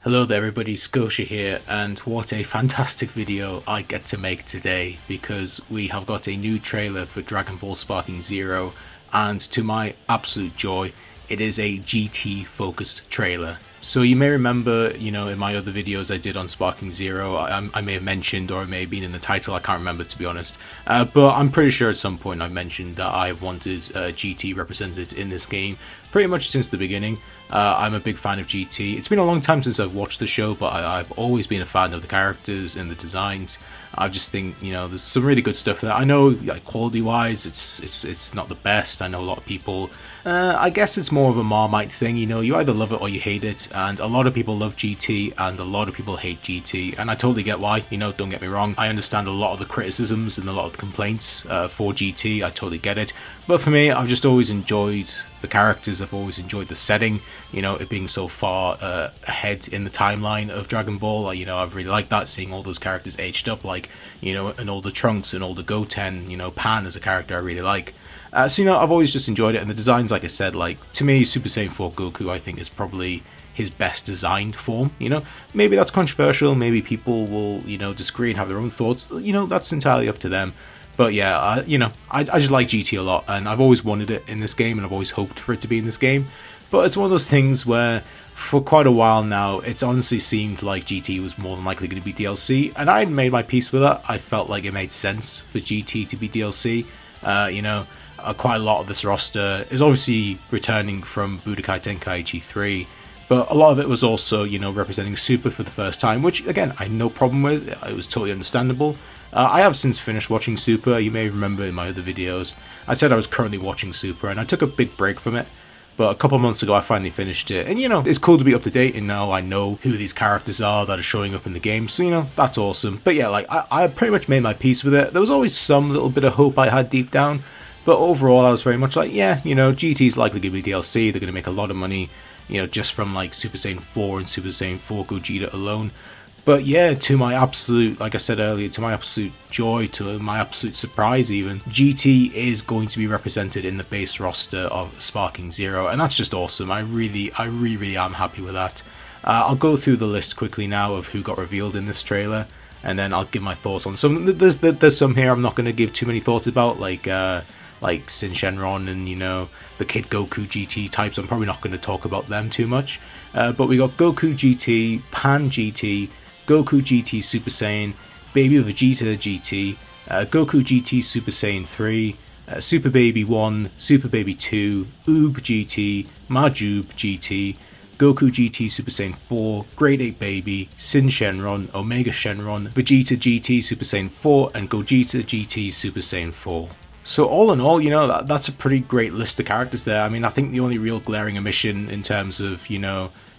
Hello there everybody, Scotia here, and what a fantastic video I get to make today because we have got a new trailer for Dragon Ball Sparking Zero, and to my absolute joy, it is a GT focused trailer. So you may remember, in my other videos I did on Sparking Zero, I may have mentioned, or it may have been in the title, I can't remember to be honest, but I'm pretty sure at some point I've mentioned that I wanted GT represented in this game pretty much since the beginning. I'm a big fan of GT. It's been a long time since I've watched the show, but I've always been a fan of the characters and the designs. I just think, there's some really good stuff there. I know, like, quality-wise, it's not the best. I know a lot of people, I guess it's more of a Marmite thing, you either love it or you hate it, and a lot of people love GT, and a lot of people hate GT, and I totally get why, don't get me wrong. I understand a lot of the criticisms and a lot of the complaints for GT, I totally get it, but for me, I've just always enjoyed the characters, I've always enjoyed the setting, it being so far ahead in the timeline of Dragon Ball. I've really liked that, seeing all those characters aged up, like, an older Trunks, an older Goten, Pan as a character I really like. So, I've always just enjoyed it, and the designs, like I said, like, to me, Super Saiyan 4 Goku, I think, is probably his best designed form, Maybe that's controversial, maybe people will, disagree and have their own thoughts, that's entirely up to them. But yeah, I just like GT a lot, and I've always wanted it in this game, and I've always hoped for it to be in this game. But it's one of those things where, for quite a while now, it's honestly seemed like GT was more than likely going to be DLC, and I had made my peace with that. I felt like it made sense for GT to be DLC. Quite a lot of this roster is obviously returning from Budokai Tenkaichi 3, but a lot of it was also, representing Super for the first time, which, again, I had no problem with. It was totally understandable. I have since finished watching Super. You may remember in my other videos, I said I was currently watching Super, and I took a big break from it. But a couple of months ago, I finally finished it. And, it's cool to be up to date, and now I know who these characters are that are showing up in the game. So, that's awesome. But yeah, like, I pretty much made my peace with it. There was always some little bit of hope I had deep down. But overall, I was very much like, yeah, GT's likely going to be DLC. They're going to make a lot of money, just from, like, Super Saiyan 4 and Super Saiyan 4 Gogeta alone. But yeah, to my absolute, like I said earlier, to my absolute joy, to my absolute surprise even, GT is going to be represented in the base roster of Sparking Zero, and that's just awesome. I really am happy with that. I'll go through the list quickly now of who got revealed in this trailer, and then I'll give my thoughts on some. There's some here I'm not going to give too many thoughts about, like Sin Shenron and, the Kid Goku GT types. I'm probably not going to talk about them too much. But we got Goku GT, Pan GT, Goku GT Super Saiyan, Baby Vegeta GT, Goku GT Super Saiyan 3, Super Baby 1, Super Baby 2, Oob GT, Majoob GT, Goku GT Super Saiyan 4, Grade 8 Baby, Sin Shenron, Omega Shenron, Vegeta GT Super Saiyan 4, and Gogeta GT Super Saiyan 4. So all in all, that's a pretty great list of characters there. I mean, I think the only real glaring omission in terms of,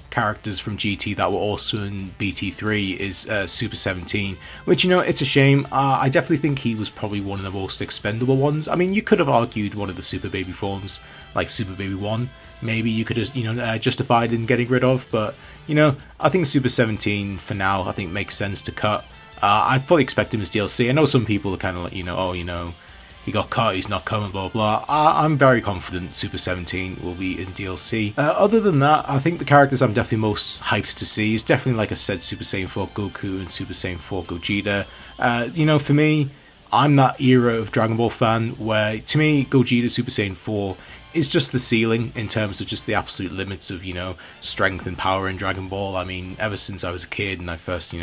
characters from GT that were also in BT3 is Super 17, which, it's a shame. I definitely think he was probably one of the most expendable ones. I mean, you could have argued one of the Super Baby forms, like Super Baby 1, maybe you could have, justified in getting rid of, but, I think Super 17, for now, I think makes sense to cut. I fully expect him as DLC. I know some people are kind of like, he got cut, he's not coming, blah blah. I'm very confident Super 17 will be in DLC. Other than that, I think the characters I'm definitely most hyped to see is definitely, like I said, Super Saiyan 4 Goku and Super Saiyan 4 Gogeta. For me, I'm that era of Dragon Ball fan where, to me, Gogeta Super Saiyan 4 is just the ceiling in terms of just the absolute limits of, strength and power in Dragon Ball. I mean, ever since I was a kid and I first,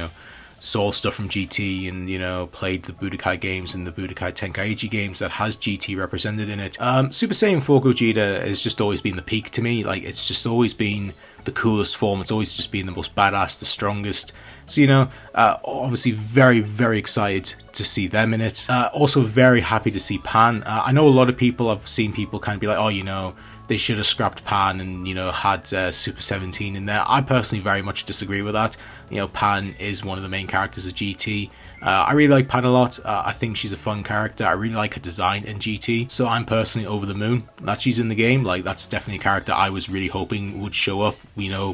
saw stuff from GT and, played the Budokai games and the Budokai Tenkaichi games that has GT represented in it. Super Saiyan 4 Gogeta has just always been the peak to me. Like, it's just always been the coolest form. It's always just been the most badass, the strongest. So, obviously very, very excited to see them in it. Also very happy to see Pan. I know a lot of people, I've seen people kind of be like, oh, they should have scrapped Pan and, had Super 17 in there. I personally very much disagree with that. Pan is one of the main characters of GT. I really like Pan a lot. I think she's a fun character. I really like her design in GT. So I'm personally over the moon that she's in the game. Like, that's definitely a character I was really hoping would show up,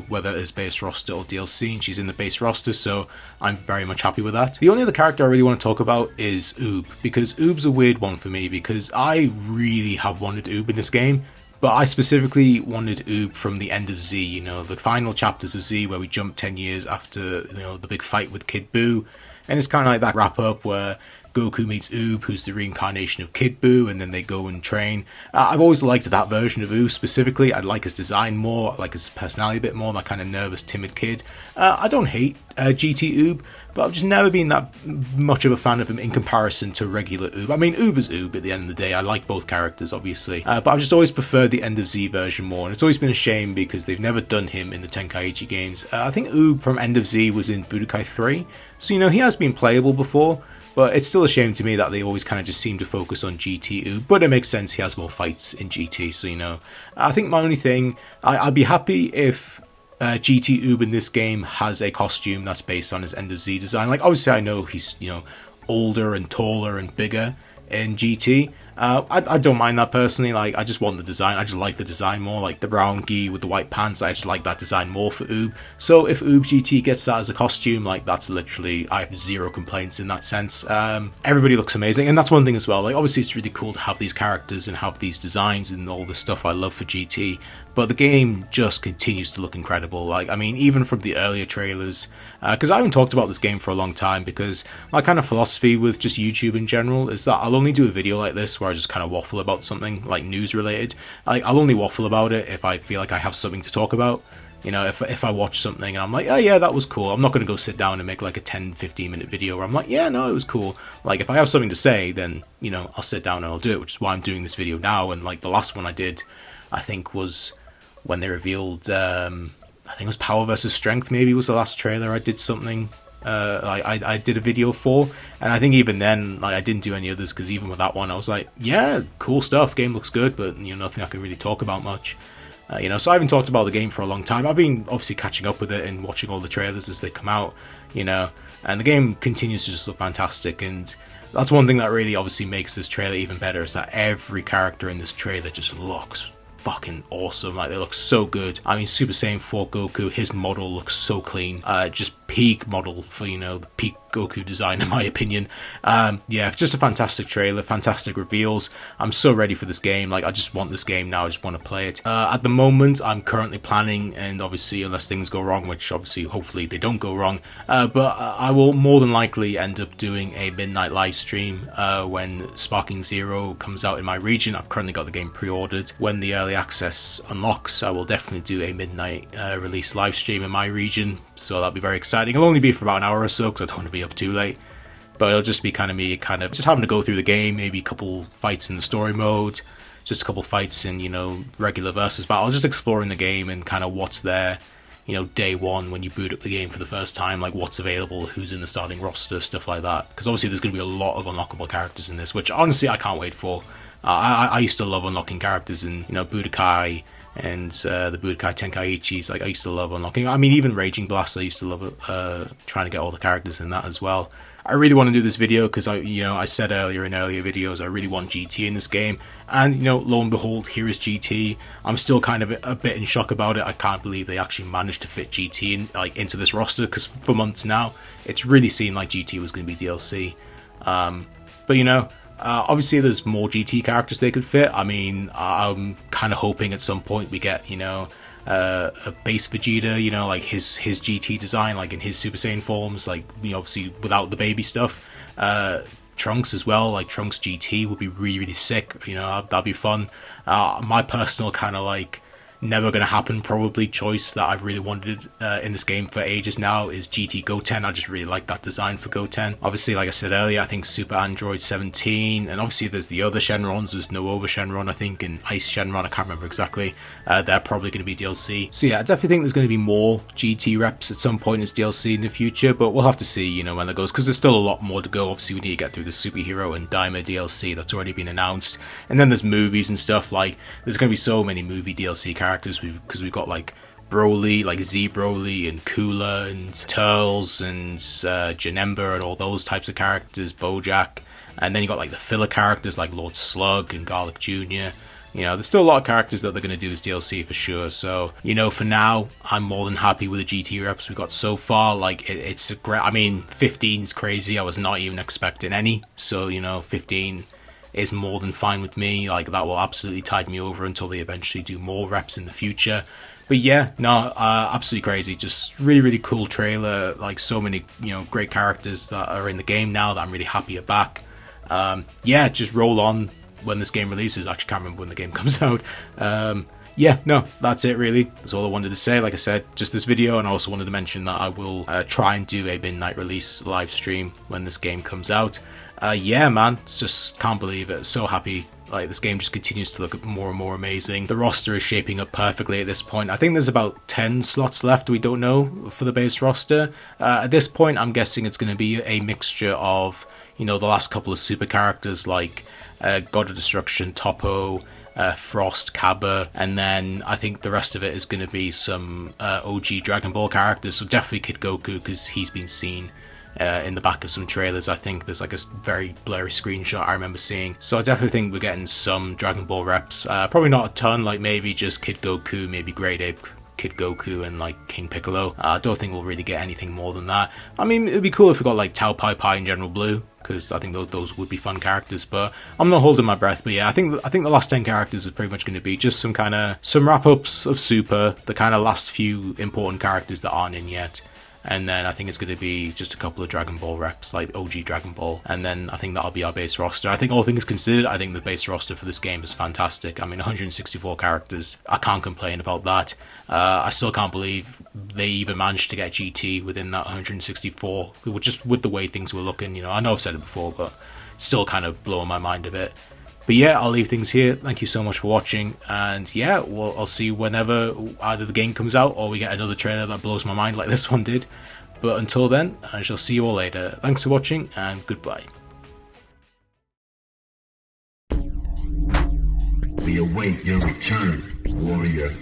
whether it's base roster or DLC, and she's in the base roster, so I'm very much happy with that. The only other character I really want to talk about is Oob, because Oob's a weird one for me, because I really have wanted Oob in this game, But I specifically wanted Oob from the end of Z, you know, the final chapters of Z where we jump 10 years after, you know, the big fight with Kid Buu. And it's kind of like that wrap up where Goku meets Oob, who's the reincarnation of Kid Buu, and then they go and train. I've always liked that version of Oob specifically. I like his design more, I like his personality a bit more, that kind of nervous, timid kid. I don't hate GT Oob, but I've just never been that much of a fan of him in comparison to regular Oob. I mean, Oob is Oob at the end of the day. I like both characters, obviously. But I've just always preferred the End of Z version more, and it's always been a shame because they've never done him in the Tenkaichi games. I think Oob from End of Z was in Budokai 3, so, you know, he has been playable before. But it's still a shame to me that they always kind of just seem to focus on GT Oob. But it makes sense, he has more fights in GT, so, you know. I think my only thing, I'd be happy if GT Oob in this game has a costume that's based on his End of Z design. Like, obviously I know he's, you know, older and taller and bigger in GT. I don't mind that personally. Like, I just want the design. I just like the design more. Like the brown gi with the white pants, I just like that design more for Oob. So if Oob GT gets that as a costume, like, that's literally, I have zero complaints in that sense. Everybody looks amazing, and that's one thing as well. Like, obviously it's really cool to have these characters and have these designs and all the stuff I love for GT. But the game just continues to look incredible. Like, I mean, even from the earlier trailers, because I haven't talked about this game for a long time, because my kind of philosophy with just YouTube in general is that I'll only do a video like this where I just kind of waffle about something like news related. Like, I'll only waffle about it if I feel like I have something to talk about. You know, if I watch something and I'm like, oh yeah, that was cool, I'm not going to go sit down and make like a 10-15 minute video where I'm like, yeah, no, it was cool. Like, if I have something to say, then, you know, I'll sit down and I'll do it, which is why I'm doing this video now. And like the last one I did, I think was when they revealed, I think it was Power vs Strength, maybe was the last trailer I did something, I did a video for, and I think even then, like, I didn't do any others, because even with that one, I was like, yeah, cool stuff, game looks good, but, you know, nothing I can really talk about much. You know, so I haven't talked about the game for a long time. I've been obviously catching up with it and watching all the trailers as they come out, you know, and the game continues to just look fantastic, and that's one thing that really obviously makes this trailer even better, is that every character in this trailer just looks fucking awesome. Like, they look so good. I mean, Super Saiyan 4 Goku, his model looks so clean. Just peak model for, you know, the peak Goku design, in my opinion. Yeah, just a fantastic trailer, fantastic reveals. I'm so ready for this game. Like, I just want this game now. I just want to play it. At the moment, I'm currently planning, and obviously, unless things go wrong, which obviously, hopefully, they don't go wrong, but I will more than likely end up doing a midnight live stream when Sparking Zero comes out in my region. I've currently got the game pre-ordered. When the early access unlocks, I will definitely do a midnight release live stream in my region, so that'll be very exciting. It'll only be for about an hour or so, because I don't want to be up too late, but it'll just be kind of me just having to go through the game, maybe a couple fights in the story mode, just a couple fights in, you know, regular versus battle, just exploring the game and kind of what's there, you know, day one when you boot up the game for the first time, like what's available, who's in the starting roster, stuff like that, because obviously there's going to be a lot of unlockable characters in this, which honestly I can't wait for. I used to love unlocking characters in, you know, Budokai and the Budokai Tenkaichis. Like, I used to love unlocking. I mean, even Raging Blast, I used to love trying to get all the characters in that as well. I really want to do this video because I said earlier in earlier videos, I really want GT in this game, and, you know, lo and behold, here is GT. I'm still kind of a bit in shock about it. I can't believe they actually managed to fit GT into this roster, because for months now, it's really seemed like GT was going to be DLC. But, you know, obviously there's more GT characters they could fit. I mean, I'm kind of hoping at some point we get, you know, a base Vegeta, you know, like his GT design, like in his Super Saiyan forms, like, you know, obviously without the baby stuff. Trunks as well, like Trunks GT would be really, really sick, you know, that'd be fun. My personal kind of like never going to happen probably choice that I've really wanted in this game for ages now is GT Goten. I just really like that design for Goten. Obviously, like I said earlier, I think Super Android 17, and obviously there's the other Shenrons. There's Nova Shenron, I think, and Ice Shenron, I can't remember exactly. They're probably going to be DLC. So yeah, I definitely think there's going to be more GT reps at some point as DLC in the future, but we'll have to see, you know, when that goes, because there's still a lot more to go. Obviously, we need to get through the Superhero and Daima DLC that's already been announced, and then there's movies and stuff. Like, there's going to be so many movie DLC characters, because we've got like Broly, like Z Broly and Cooler and Turles and Janemba and all those types of characters, Bojack, and then you got like the filler characters like Lord Slug and Garlic Jr. You know, there's still a lot of characters that they're going to do as DLC for sure. So, you know, for now, I'm more than happy with the GT reps we got so far. Like, it's a great, I mean, 15 is crazy. I was not even expecting any. So, you know, 15 is more than fine with me. Like, that will absolutely tide me over until they eventually do more reps in the future. But yeah, no, absolutely crazy. Just really, really cool trailer. Like, so many, great characters that are in the game now that I'm really happy are back. Yeah, just roll on when this game releases. I actually can't remember when the game comes out. Yeah, no, that's it really. That's all I wanted to say. Like I said, just this video, and I also wanted to mention that I will try and do a midnight release live stream when this game comes out. Yeah, man, just can't believe it. So happy. Like, this game just continues to look more and more amazing. The roster is shaping up perfectly at this point. I think there's about 10 slots left, we don't know, for the base roster. At this point, I'm guessing it's going to be a mixture of, the last couple of super characters like God of Destruction, Toppo, Frost, Cabba, and then I think the rest of it is going to be some OG Dragon Ball characters. So definitely Kid Goku, because he's been seen in the back of some trailers. I think there's like a very blurry screenshot I remember seeing. So I definitely think we're getting some Dragon Ball reps. Probably not a ton, like maybe just Kid Goku, maybe Great Ape Kid Goku, and like King Piccolo. I don't think we'll really get anything more than that. I mean, it'd be cool if we got like Tao Pai Pai and General Blue, because I think those would be fun characters, but I'm not holding my breath. But yeah, I think the last 10 characters is pretty much going to be just some wrap-ups of Super, the kind of last few important characters that aren't in yet. And then I think it's going to be just a couple of Dragon Ball reps, like OG Dragon Ball. And then I think that'll be our base roster. I think all things considered, I think the base roster for this game is fantastic. I mean, 164 characters. I can't complain about that. I still can't believe they even managed to get GT within that 164, just with the way things were looking. I know I've said it before, but still kind of blowing my mind a bit. But yeah, I'll leave things here. Thank you so much for watching, and yeah, well, I'll see you whenever either the game comes out or we get another trailer that blows my mind like this one did. But until then, I shall see you all later. Thanks for watching, and goodbye. We await your return, warrior.